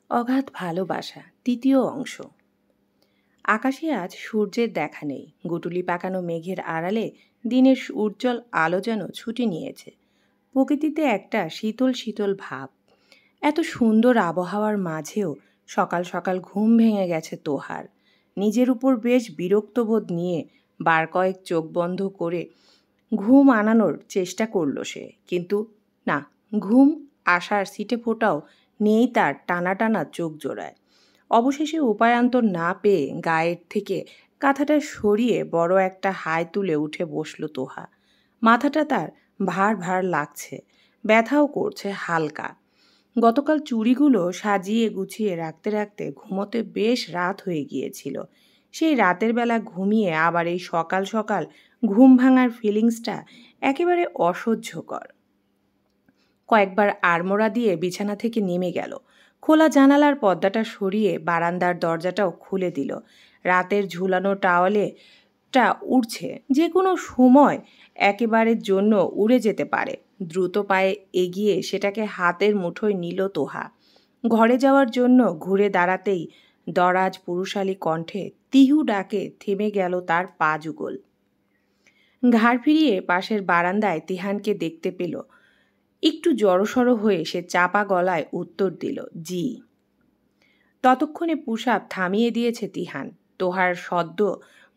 অগাধ ভালোবাসা তৃতীয় অংশ। আকাশে আজ সূর্যের দেখা নেই। গুটুলি পাকানো মেঘের আড়ালে দিনের উজ্জ্বল আলো যেন ছুটি নিয়েছে। প্রকৃতিতে একটা শীতল শীতল ভাব। এত সুন্দর আবহাওয়ার মাঝেও সকাল সকাল ঘুম ভেঙে গেছে তোহার। নিজের উপর বেশ বিরক্তবোধ নিয়ে বার কয়েক চোখ বন্ধ করে ঘুম আনানোর চেষ্টা করল সে, কিন্তু না, ঘুম আসার সিটে ফোটাও নেই তার টানা টানা চোখ জোড়ায়। অবশেষে উপায়ান্তর না পেয়ে গায়ের থেকে কাঁথাটা সরিয়ে বড় একটা হাই তুলে উঠে বসল তোহা। মাথাটা তার ভার ভার লাগছে, ব্যথাও করছে হালকা। গতকাল চুড়িগুলো সাজিয়ে গুছিয়ে রাখতে রাখতে ঘুমোতে বেশ রাত হয়ে গিয়েছিল। সেই রাতের বেলা ঘুমিয়ে আবার এই সকাল সকাল ঘুম ভাঙার ফিলিংসটা একেবারে অসহ্যকর। কয়েকবার আড়মোড়া দিয়ে বিছানা থেকে নেমে গেল। খোলা জানালার পর্দাটা সরিয়ে বারান্দার দরজাটাও খুলে দিল। রাতের ঝুলানো টাওয়ালেটা উড়ছে, যে কোনো সময় একেবারের জন্য উড়ে যেতে পারে। দ্রুত পায়ে এগিয়ে সেটাকে হাতের মুঠোয় নিল তোহা। ঘরে যাওয়ার জন্য ঘুরে দাঁড়াতেই দরাজ পুরুষালী কণ্ঠে তিহু ডাকে থেমে গেল তার পা যুগল। ঘাড় ফিরিয়ে পাশের বারান্দায় তিহানকে দেখতে পেল। একটু জড়সড় হয়ে সে চাপা গলায় উত্তর দিল, জি। ততক্ষণে পুষাপ থামিয়ে দিয়েছে তিহান। তোহার সদ্য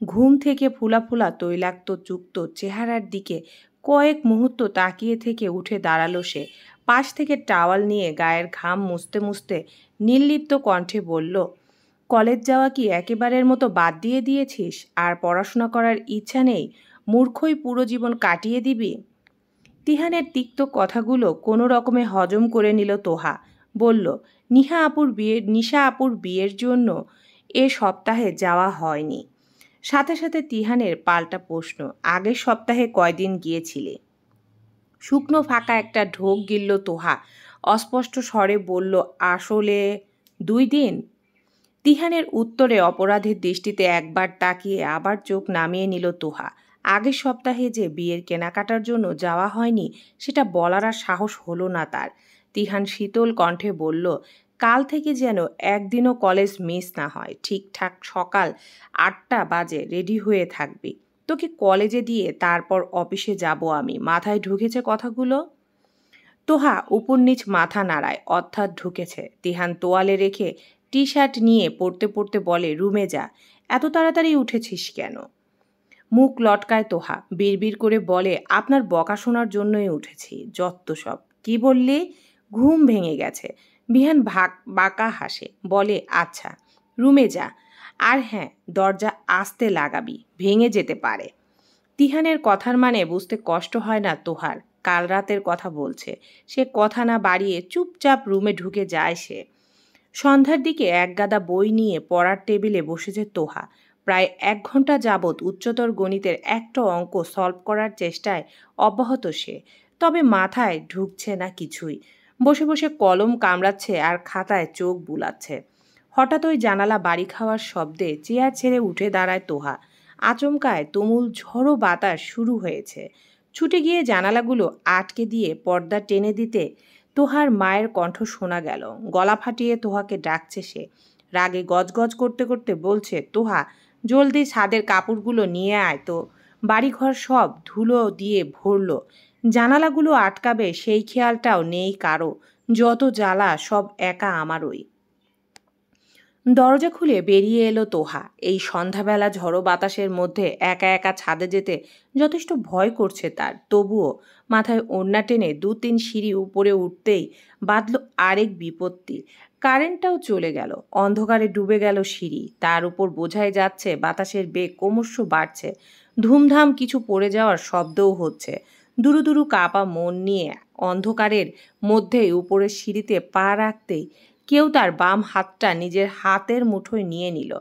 ঘুম থেকে ফুলা ফুলা তৈলাক্ত যুক্ত চেহারার দিকে কয়েক মুহূর্ত তাকিয়ে থেকে উঠে দাঁড়ালো সে। পাশ থেকে টাওয়াল নিয়ে গায়ের ঘাম মুছতে মুছতে নির্লিপ্ত কণ্ঠে বলল, কলেজ যাওয়া কি একেবারের মতো বাদ দিয়ে দিয়েছিস? আর পড়াশোনা করার ইচ্ছা নেই? মূর্খই পুরো জীবন কাটিয়ে দিবি? তিহানের তিক্ত কথাগুলো কোনো রকমে হজম করে নিল তোহা। বলল, নিশা আপুর বিয়ের জন্য এ সপ্তাহে যাওয়া হয়নি। সাথে সাথে তিহানের পাল্টা প্রশ্ন, আগের সপ্তাহে কয়দিন গিয়েছিলে? শুকনো ফাঁকা একটা ঢোক গিলল তোহা। অস্পষ্ট স্বরে বলল, আসলে 2 দিন। তিহানের উত্তরে অপরাধের দৃষ্টিতে একবার তাকিয়ে আবার চোখ নামিয়ে নিল তোহা। আগের সপ্তাহে যে বিয়ের কেনাকাটার জন্য যাওয়া হয়নি সেটা বলার আর সাহস হলো না তার। তিহান শীতল কণ্ঠে বলল, কাল থেকে যেন একদিনও কলেজ মিস না হয়। ঠিকঠাক সকাল 8টা বাজে রেডি হয়ে থাকবি। তোকে কলেজে দিয়ে তারপর অফিসে যাব আমি। মাথায় ঢুকেছে কথাগুলো? তোহা উপর নিচ মাথা নাড়ায়, অর্থাৎ ঢুকেছে। তিহান তোয়ালে রেখে টি শার্ট নিয়ে পড়তে পড়তে বলে, রুমে যা। এত তাড়াতাড়ি উঠেছিস কেন? মুখ লটকায় তোহা, বিড়বিড় করে বলে, আপনার বকা শোনার জন্যই উঠেছি। যত্ত সব। কি বললি? ঘুম ভেঙে গেছে। বিহান বাঁকা হাসে, বলে, আচ্ছা রুমে যা। আর হ্যাঁ, দরজা আস্তে লাগাবি, ভেঙে যেতে পারে। তিহানের কথার মানে বুঝতে কষ্ট হয় না তোহার। কাল রাতের কথা বলছে। সে কথা না বাড়িয়ে চুপচাপ রুমে ঢুকে যায় সে। সন্ধ্যার দিকে একগাদা বই নিয়ে পড়ার টেবিলে বসেছে তোহা। প্রায় 1 ঘন্টা যাবৎ উচ্চতর গণিতের একটা অঙ্ক সলভ করার চেষ্টায় অব্যাহত সে। তবে মাথায় ঢুকছে না কিছুই। বসে বসে কলম কামড়াচ্ছে আর খাতায় চোখ বুলাচ্ছে। হঠাৎ ওই জানালা বাড়ি খাওয়ার শব্দে চেয়ার ছেড়ে উঠে দাঁড়ায় তোহা। আচমকায় তুমুল ঝড়ো বাতাস শুরু হয়েছে। ছুটে গিয়ে জানালাগুলো আটকে দিয়ে পর্দা টেনে দিতে তোহার মায়ের কণ্ঠ শোনা গেল। গলা ফাটিয়ে তোহাকে ডাকছে সে। রাগে গজগজ করতে করতে বলছে, তোহা জলদি ছাদের কাপড়গুলো নিয়ে আয় তো। বাড়িঘর সব ধুলো দিয়ে ভরল। জানালাগুলো আটকাবে সেই খেয়ালটাও নেই কারো। যত জ্বালা সব একা আমারই। দরজা খুলে বেরিয়ে এলো তোহা। এই সন্ধ্যাবেলা ঝড়ো বাতাসের মধ্যে একা একা ছাদে যেতে যথেষ্ট ভয় করছে তার। তবুও মাথায় ওড়না টেনে 2-3 সিঁড়ি উপরে উঠতেই বাঁধল আরেক বিপত্তি। কারেন্টটাও চলে গেল। অন্ধকারে ডুবে গেল সিঁড়ি। তার উপর বোঝাই যাচ্ছে বাতাসের বেগ ক্রমশ বাড়ছে। ধুমধাম কিছু পড়ে যাওয়ার শব্দও হচ্ছে। দুরু দুরু কাঁপা মন নিয়ে অন্ধকারের মধ্যেই উপরের সিঁড়িতে পা রাখতেই কেউ তার বাম হাতটা নিজের হাতের মুঠোয় নিয়ে নিল।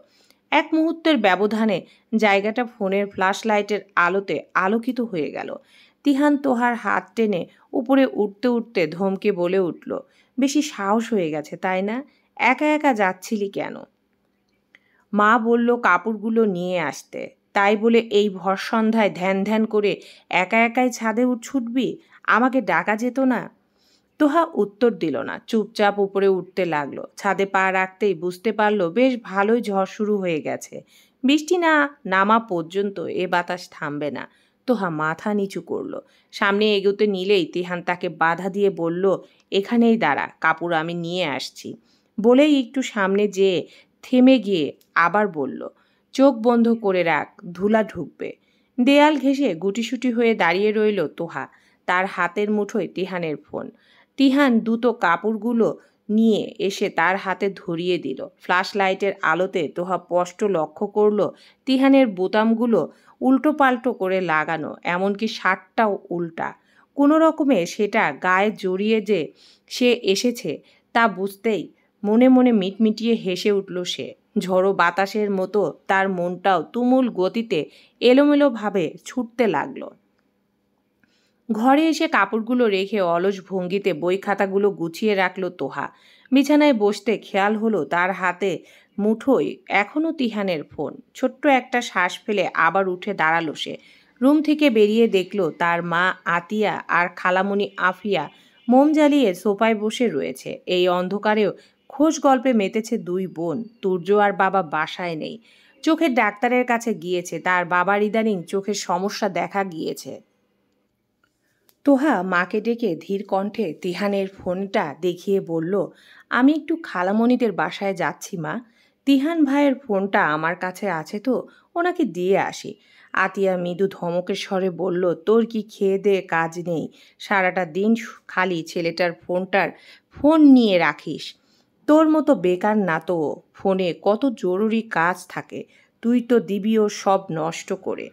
এক মুহূর্তের ব্যবধানে জায়গাটা ফোনের ফ্ল্যাশ লাইটের আলোতে আলোকিত হয়ে গেল। তিহান তোহার হাত টেনে উপরে উঠতে উঠতে ধমকে বলে উঠল, বেশি সাহস হয়ে গেছে তাই না? একা একা যাচ্ছিলি কেন? মা বলল কাপড়গুলো নিয়ে আসতে। তাই বলে এই ভর সন্ধ্যায় ধ্যান ধ্যান করে একা একাই ছাদে ছুটবি? আমাকে ডাকা যেত না? তোহা উত্তর দিল না, চুপচাপ উপরে উঠতে লাগলো। ছাদে পা রাখতেই বুঝতে পারলো বেশ ভালোই ঝড় শুরু হয়ে গেছে। বৃষ্টি না নামা পর্যন্ত এ বাতাস থামবে না। তোহা মাথা নিচু করলো। সামনে এগোতে নিলেই তিহান তাকে বাধা দিয়ে বলল, এখানেই দাঁড়া, কাপড় আমি নিয়ে আসছি। বলেই একটু সামনে যেয়ে থেমে গিয়ে আবার বলল, চোখ বন্ধ করে রাখ, ধুলা ঢুকবে। দেয়াল ঘেঁষে গুটিসুটি হয়ে দাঁড়িয়ে রইল তোহা। তার হাতের মুঠোয় তিহানের ফোন। তিহান দ্রুত কাপড়গুলো নিয়ে এসে তার হাতে ধরিয়ে দিল। ফ্ল্যাশ লাইটের আলোতে তোহা স্পষ্ট লক্ষ্য করল তিহানের বোতামগুলো উল্টো পাল্টো করে লাগানো, এমনকি শার্টটাও উল্টা। কোনো রকমে সেটা গায়ে জড়িয়ে যে সে এসেছে তা বুঝতেই মনে মনে মিটমিটিয়ে হেসে উঠল সে। ঝড়ো বাতাসের মতো তার মনটাও তুমুল গতিতে এলোমেলোভাবে ছুটতে লাগলো। ঘরে এসে কাপড়গুলো রেখে অলস ভঙ্গিতে বই খাতাগুলো গুছিয়ে রাখল তোহা। বিছানায় বসতে খেয়াল হলো তার হাতে মুঠোয় এখনও তিহানের ফোন। ছোট্ট একটা শ্বাস ফেলে আবার উঠে দাঁড়ালো সে। রুম থেকে বেরিয়ে দেখল তার মা আতিয়া আর খালামণি আফিয়া মোম জ্বালিয়ে সোফায় বসে রয়েছে। এই অন্ধকারেও খোশ গল্পে মেতেছে দুই বোন। তুর্য আর বাবা বাসায় নেই, চোখের ডাক্তারের কাছে গিয়েছে। তার বাবার ইদানিং চোখের সমস্যা দেখা গিয়েছে। তোহা মাকে ডেকে ধীর কণ্ঠে তিহানের ফোনটা দেখিয়ে বলল, আমি একটু খালামণিদের বাসায় যাচ্ছি মা। তিহান ভাইয়ের ফোনটা আমার কাছে আছে তো, ওনাকে দিয়ে আসি। আতিয়া মৃদু ধমকের স্বরে বলল, তোর কি খেয়ে দেয়ে কাজ নেই? সারাটা দিন খালি ছেলেটার ফোন নিয়ে রাখিস। তোর মতো বেকার না তো, ফোনে কত জরুরি কাজ থাকে, তুই তো দিবি ও সব নষ্ট করে।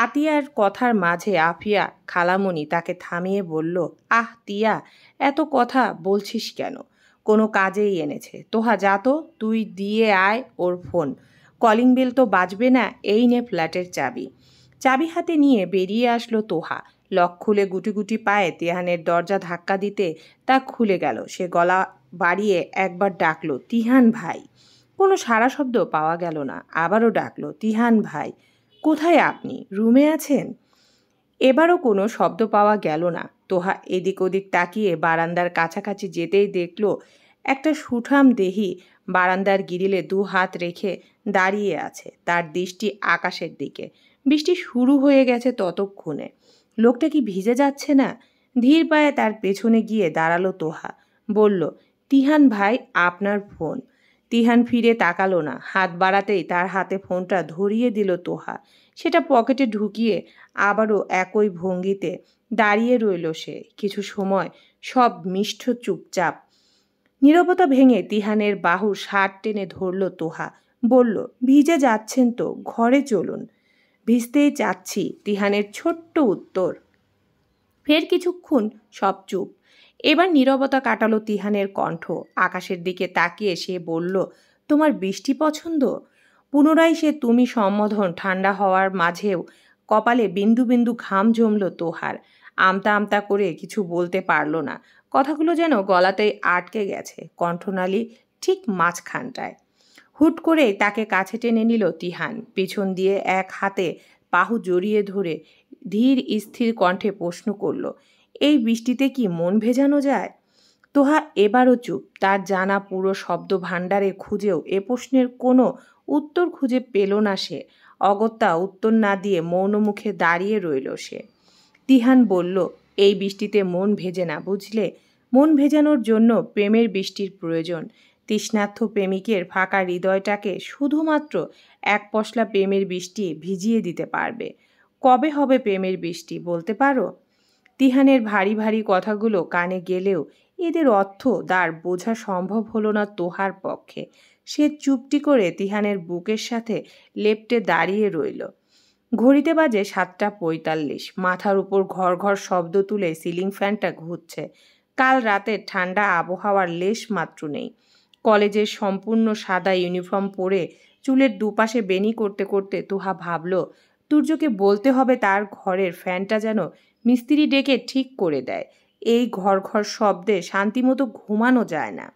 আতিয়ার কথার মাঝে আফিয়া খালামণি তাকে থামিয়ে বলল, আহ তিয়া, এত কথা বলছিস কেন? কোনো কাজেই এনেছে। তোহা যা তো, তুই দিয়ে আয় ওর ফোন। কলিং বেল তো বাজবে না, এই নে ফ্ল্যাটের চাবি। চাবি হাতে নিয়ে বেরিয়ে আসলো তোহা। লক খুলে গুটি গুটি পায়ে তিহানের দরজা ধাক্কা দিতে তা খুলে গেল। সে গলা বাড়িয়ে একবার ডাকলো, তিহান ভাই। কোনো সাড়া শব্দ পাওয়া গেল না। আবারও ডাকলো, তিহান ভাই। কোথায় আপনি? রুমে আছেন? এবারও কোনো শব্দ পাওয়া গেল না। তোহা এদিক ওদিক তাকিয়ে বারান্দার কাছাকাছি যেতেই দেখল একটা সুঠাম দেহি বারান্দার গিরিলে দু হাত রেখে দাঁড়িয়ে আছে। তার দৃষ্টি আকাশের দিকে। বৃষ্টি শুরু হয়ে গেছে ততক্ষণে। লোকটা কি ভিজে যাচ্ছে না? ধীর পায়ে তার পেছনে গিয়ে দাঁড়ালো তোহা। বলল, তিহান ভাই, আপনার ফোন। তিহান ফিরে তাকালো না। হাত বাড়াতেই তার হাতে ফোনটা ধরিয়ে দিল তোহা। সেটা পকেটে ঢুকিয়ে আবারও একই ভঙ্গিতে দাঁড়িয়ে রইল সে। কিছু সময় সব মিষ্ট চুপচাপ। নীরবতা ভেঙে তিহানের বাহুর শার্ট টেনে ধরল তোহা। বলল, ভিজে যাচ্ছেন তো, ঘরে চলুন। ভিজতেই যাচ্ছি, তিহানের ছোট্ট উত্তর। ফের কিছুক্ষণ সব চুপ। এবার নীরবতা কাটালো তিহানের কণ্ঠ। আকাশের দিকে তাকিয়ে সে বলল, তোমার বৃষ্টি পছন্দ? পুনরায় সে তুমি সম্বোধন ঠান্ডা হওয়ার মাঝেও কপালে বিন্দু বিন্দু ঘাম জমল তোহার। আমতা আমতা করে কিছু বলতে পারল না। কথাগুলো যেন গলাতেই আটকে গেছে, কণ্ঠনালী ঠিক মাঝখানটায়। হুট করে তাকে কাছে টেনে নিল তিহান। পিছন দিয়ে এক হাতে বাহু জড়িয়ে ধরে ধীর স্থির কণ্ঠে প্রশ্ন করল, এই বৃষ্টিতে কি মন ভেজানো যায়? তোহা এবারও চুপ। তার জানা পুরো শব্দ ভাণ্ডারে খুঁজেও এ প্রশ্নের কোনো উত্তর খুঁজে পেল না সে। অগত্যা উত্তর না দিয়ে মৌন মুখে দাঁড়িয়ে রইল সে। তিহান বলল, এই বৃষ্টিতে মন ভেজে না, বুঝলে? মন ভেজানোর জন্য প্রেমের বৃষ্টির প্রয়োজন। তৃষ্ণার্থ প্রেমিকের ফাঁকা হৃদয়টাকে শুধুমাত্র এক পশলা প্রেমের বৃষ্টি ভিজিয়ে দিতে পারবে। কবে হবে প্রেমের বৃষ্টি, বলতে পারো? তিহানের ভারী ভারী কথাগুলো কানে গেলেও এদের অর্থ তার বোঝা সম্ভব হলো না তোহার পক্ষে। সে চুপটি করে তিহানের বুকের সাথে লেপ্টে দাঁড়িয়ে রইল। ঘড়িতে বাজে 7:45। মাথার উপর ঘর ঘর শব্দ তুলে সিলিং ফ্যানটা ঘুরছে। কাল রাতের ঠান্ডা আবহাওয়ার লেশ মাত্র নেই। কলেজের সম্পূর্ণ সাদা ইউনিফর্ম পরে চুলের দুপাশে বেনি করতে করতে তোহা ভাবল, তুর্যকে বলতে হবে তার ঘরের ফ্যানটা যেন মিস্ত্রি ডেকে ঠিক করে দেয়। এই ঘর ঘর শব্দে শান্তিমতো ঘুমানো যায় না।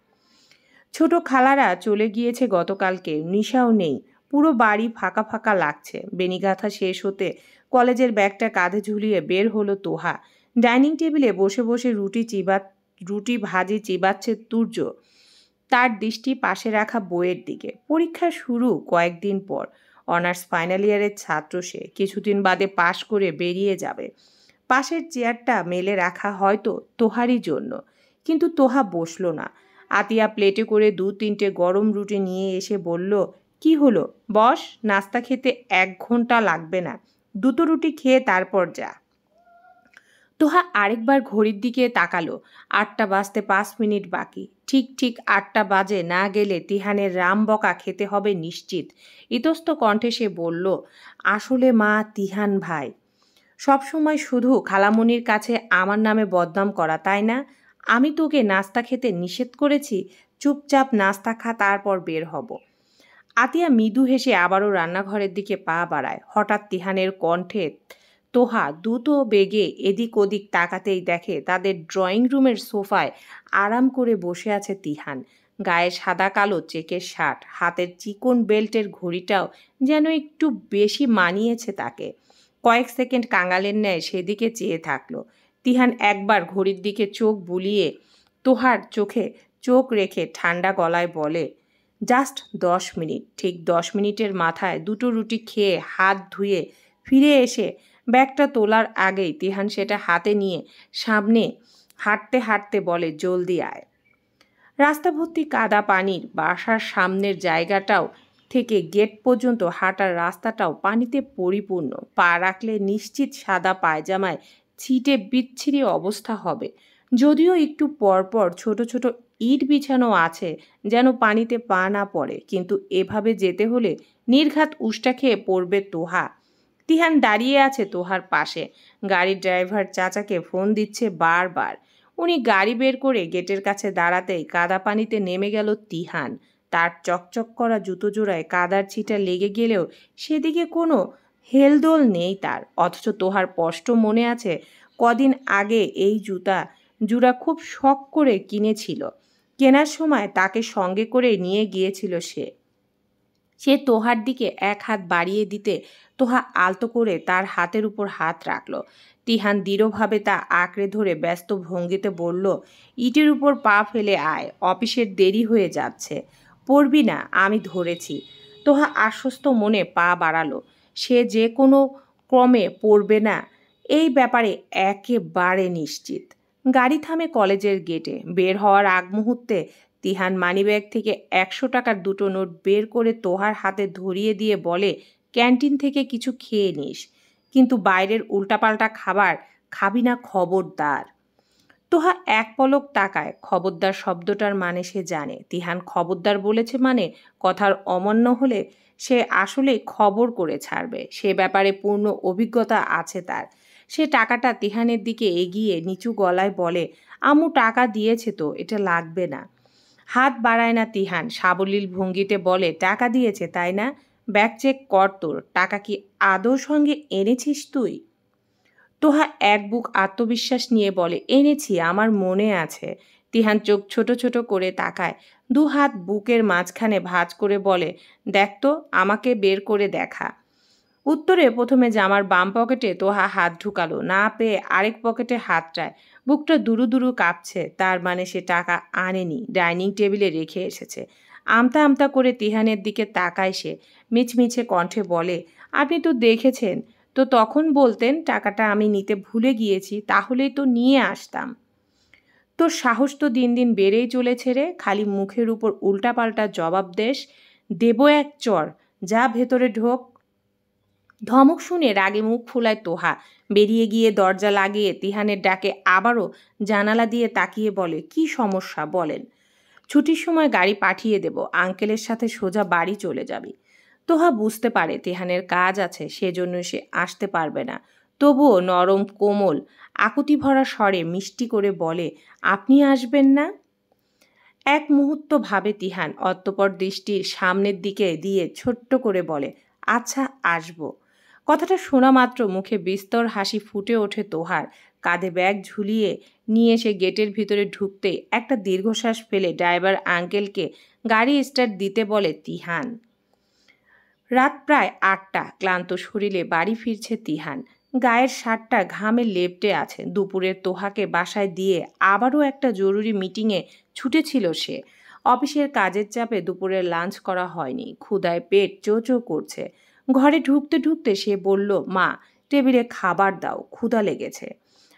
ছোট খালারা চলে গিয়েছে গতকালকে, নিশাও নেই। পুরো বাড়ি ফাঁকা ফাঁকা লাগছে। বেনিগাথা শেষ হতে কলেজের ব্যাগটা কাঁধে ঝুলিয়ে বের হলো তোহা। ডাইনিং টেবিলে বসে বসে রুটি ভাজি চিবাচ্ছে তুর্য। তার দৃষ্টি পাশে রাখা বইয়ের দিকে। পরীক্ষা শুরু কয়েকদিন পর। অনার্স ফাইনাল ইয়ারের ছাত্র সে। কিছুদিন বাদে পাশ করে বেরিয়ে যাবে। পাশের চেয়ারটা মেলে রাখা হয়তো তোহারই জন্য, কিন্তু তোহা বসল না। আতিয়া প্লেটে করে 2-3টে গরম রুটি নিয়ে এসে বলল, কি হলো বস, নাস্তা খেতে 1 ঘন্টা লাগবে না, 2টো রুটি খেয়ে তারপর যা। তোহা আরেকবার ঘড়ির দিকে তাকালো। 8টা বাজতে 5 মিনিট বাকি। ঠিক 8টা বাজে না গেলে তিহানের রামবকা খেতে হবে নিশ্চিত। ইতস্ত কণ্ঠে সে বলল, আসলে মা তিহান ভাই, সবসময় শুধু খালামণির কাছে আমার নামে বদনাম করা, তাই না? আমি তোকে নাস্তা খেতে নিষেধ করেছি? চুপচাপ নাস্তা খা, তারপর বের হব। আতিয়া মৃদু হেসে আবারও রান্নাঘরের দিকে পা বাড়ায়। হঠাৎ তিহানের কণ্ঠে তোহা দ্রুত বেগে এদিক ওদিক তাকাতেই দেখে তাদের ড্রয়িং রুমের সোফায় আরাম করে বসে আছে তিহান। গায়ে সাদা কালো চেকের শার্ট, হাতের চিকন বেল্টের ঘড়িটাও যেন একটু বেশি মানিয়েছে তাকে। কয়েক সেকেন্ড কাঙালের ন্যায় সেদিকে চেয়ে থাকলো। তিহান একবার ঘড়ির দিকে চোখ বুলিয়ে তোহার চোখে চোখ রেখে ঠান্ডা গলায় বলে, জাস্ট 10 মিনিট। ঠিক 10 মিনিটের মাথায় 2টো রুটি খেয়ে হাত ধুয়ে ফিরে এসে ব্যাগটা তোলার আগেই তিহান সেটা হাতে নিয়ে সামনে হাঁটতে হাঁটতে বলে, জলদি আয়। রাস্তা ভর্তি কাদা পানির। বাসার সামনের জায়গাটাও থেকে গেট পর্যন্ত হাঁটার রাস্তাটাও পানিতে পরিপূর্ণ। পা রাখলে নিশ্চিত সাদা পায়জামায় ছিটে বিচ্ছিরি অবস্থা হবে। যদিও একটু পরপর ছোট ছোট ইট বিছানো আছে যেন পানিতে পা না পড়ে, কিন্তু এভাবে যেতে হলে নির্ঘাত উষ্টা খেয়ে পড়বে তোহা। তিহান দাঁড়িয়ে আছে তোহার পাশে। গাড়ির ড্রাইভার চাচাকে ফোন দিচ্ছে বারবার। উনি গাড়ি বের করে গেটের কাছে দাঁড়াতেই কাদা পানিতে নেমে গেল তিহান। তার চকচক করা জুতো জোড়ায় কাদার ছিটা লেগে গেলেও সেদিকে কোনো হেলদোল নেই তার। অথচ তোহার স্পষ্ট মনে আছে কদিন আগে এই জুড়া খুব শখ করে কিনেছিল। কেনার সময় তাকে সঙ্গে করে নিয়ে গিয়েছিল সে তোহার দিকে 1 হাত বাড়িয়ে দিতে তোহা আলতো করে তার হাতের উপর হাত রাখল। তিহান দৃঢ়ভাবে তা আঁকড়ে ধরে ব্যস্ত ভঙ্গিতে বলল, ইটের উপর পা ফেলে আয়, অফিসের দেরি হয়ে যাচ্ছে। পড়বি না, আমি ধরেছি। তোহা আশ্বস্ত মনে পা বাড়ালো। সে যে কোনো ক্রমে পড়বে না এই ব্যাপারে একেবারে নিশ্চিত। গাড়ি থামে কলেজের গেটে। বের হওয়ার আগ মুহূর্তে তিহান মানিব্যাগ থেকে 100 টাকার 2টো নোট বের করে তোহার হাতে ধরিয়ে দিয়ে বলে, ক্যান্টিন থেকে কিছু খেয়ে নিস, কিন্তু বাইরের উল্টাপাল্টা খাবার খাবি না, খবরদার। তোহা এক পলক তাকায়। খবরদার শব্দটার মানে সে জানে। তিহান খবরদার বলেছে মানে কথার অমান্য হলে সে আসলেই খবর করে ছাড়বে। সে ব্যাপারে পূর্ণ অভিজ্ঞতা আছে তার। সে টাকাটা তিহানের দিকে এগিয়ে নিচু গলায় বলে, আম্মু টাকা দিয়েছে তো, এটা লাগবে না। হাত বাড়ায় না তিহান, সাবলীল ভঙ্গিতে বলে, টাকা দিয়েছে তাই না? ব্যাগ চেক কর তোর, টাকা কি আদৌ সঙ্গে এনেছিস তুই? তোহা এক বুক আত্মবিশ্বাস নিয়ে বলে, এনেছি, আমার মনে আছে। তিহান চোখ ছোট ছোট করে তাকায়। 2 হাত বুকের মাঝখানে ভাঁজ করে বলে, দেখ তো, আমাকে বের করে দেখা। উত্তরে প্রথমে জামার বাম পকেটে তোহা হাত ঢুকালো, না পেয়ে আরেক পকেটে হাত চায়। বুকটা দুরু দুরু কাঁপছে। তার মানে সে টাকা আনেনি, ডাইনিং টেবিলে রেখে এসেছে। আমতা আমতা করে তিহানের দিকে তাকায় সে। মিছমিছে কণ্ঠে বলে, আপনি তো দেখেছেন, তো তখন বলতেন টাকাটা আমি নিতে ভুলে গিয়েছি, তাহলেই তো নিয়ে আসতাম। তোর সাহস তো দিন দিন বেড়েই চলেছে রে। খালি মুখের উপর উল্টাপাল্টা জবাব দেব এক চর, যা ভেতরে ঢোক। ধমক শুনে রাগে মুখ ফুলায় তোহা। বেরিয়ে গিয়ে দরজা লাগিয়ে তিহানের ডাকে আবারও জানালা দিয়ে তাকিয়ে বলে, কি সমস্যা বলেন? ছুটির সময় গাড়ি পাঠিয়ে দেব, আঙ্কেলের সাথে সোজা বাড়ি চলে যাবি। তোহা বুঝতে পারে তিহানের কাজ আছে, সেজন্য সে আসতে পারবে না। তবুও নরম কোমল আকুতি ভরা স্বরে মিষ্টি করে বলে, আপনি আসবেন না? এক মুহূর্ত ভাবে তিহান, অতঃপর দৃষ্টি সামনের দিকে দিয়ে ছোট্ট করে বলে, আচ্ছা আসবো। কথাটা শোনা মাত্র মুখে বিস্তর হাসি ফুটে ওঠে তোহার। কাঁধে ব্যাগ ঝুলিয়ে নিয়ে সে গেটের ভিতরে ঢুকতেই একটা দীর্ঘশ্বাস ফেলে ড্রাইভার আঙ্কেলকে গাড়ি স্টার্ট দিতে বলে তিহান। রাত প্রায় 8টা। ক্লান্ত শরীরে বাড়ি ফিরছে তিহান। গায়ের শার্টটা ঘামে লেপ্টে আছে। দুপুরের তোহাকে বাসায় দিয়ে আবারও একটা জরুরি মিটিংয়ে ছুটেছিল সে। অফিসের কাজের চাপে দুপুরের লাঞ্চ করা হয়নি। ক্ষুধায় পেট চোচো করছে। ঘরে ঢুকতে ঢুকতে সে বলল, মা, টেবিলে খাবার দাও, ক্ষুধা লেগেছে।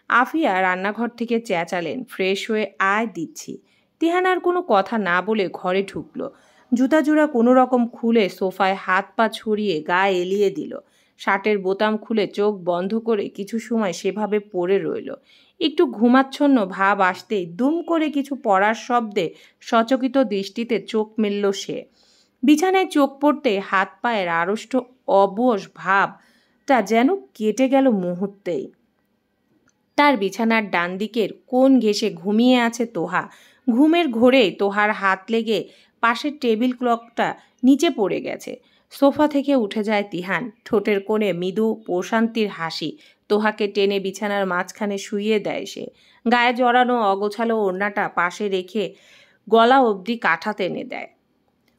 আফিয়া রান্নাঘর থেকে চেঁচালেন, ফ্রেশ হয়ে আয়, দিচ্ছি। তিহান আর কোনো কথা না বলে ঘরে ঢুকলো। জুতা জোড়া কোনো রকম খুলে সোফায় হাত পা ছড়িয়ে গায়ে এলিয়ে দিল। শার্টের বোতাম খুলে চোখ বন্ধ করে কিছু সময় সেভাবে পড়ে রইল। একটু ঘুমাচ্ছন্ন ভাব আসতেই দুম করে কিছু পড়ার শব্দে সচকিত দৃষ্টিতে চোখ মেলল সে। বিছানায় চোখ পড়তে হাত পায়ের আড়ষ্ট অবশ ভাবটা যেন কেটে গেল মুহূর্তেই। তার বিছানার ডান দিকের কোণ ঘেঁষে ঘুমিয়ে আছে তোহা। ঘুমের ঘোরেই তোহার হাত লেগে পাশের টেবিল ক্লকটা নিচে পড়ে গেছে। সোফা থেকে উঠে যায় তিহান। ঠোঁটের কোণে মৃদু প্রশান্তির হাসি। তোহাকে টেনে বিছানার মাঝখানে শুইয়ে দেয় সে। গায়ে জড়ানো অগোছালো ওড়নাটা পাশে রেখে গলা অবধি কাঁথা টেনে দেয়।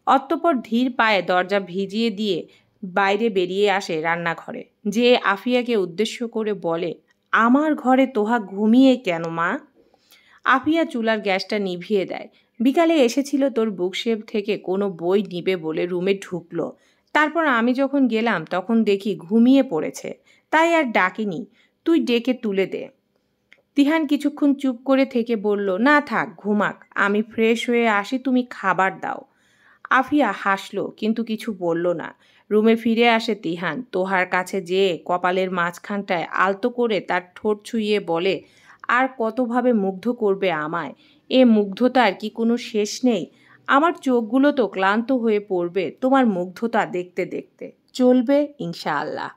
অতঃপর ধীর পায়ে দরজা ভিজিয়ে দিয়ে বাইরে বেরিয়ে আসে রান্নাঘরে। যে আফিয়াকে উদ্দেশ্য করে বলে, আমার ঘরে তোহা ঘুমিয়ে কেন মা? আফিয়া চুলার গ্যাসটা নিভিয়ে দেয়। বিকালে এসেছিল তোর বুকশেলফ থেকে কোনো বই নিবে বলে রুমে ঢুকলো। তারপর আমি যখন গেলাম তখন দেখি ঘুমিয়ে পড়েছে। তাই আর ডাকিনি। তুই ডেকে তুলে দে। তিহান কিছুক্ষণ চুপ করে থেকে বলল, না থাক, ঘুমাক, আমি ফ্রেশ হয়ে আসি, তুমি খাবার দাও। আফিয়া হাসল কিন্তু কিছু বলল না। রুমে ফিরে আসে তিহান। তোহার কাছে যেয়ে কপালের মাঝখানটায় আলতো করে তার ঠোঁট ছুঁয়ে বলে, আর কতভাবে মুগ্ধ করবে আমায়? এ মুগ্ধতার কি কোনো শেষ নেই? আমার চোখগুলো তো ক্লান্ত হয়ে পড়বে তোমার মুগ্ধতা দেখতে দেখতে। চলবে ইনশাআল্লাহ।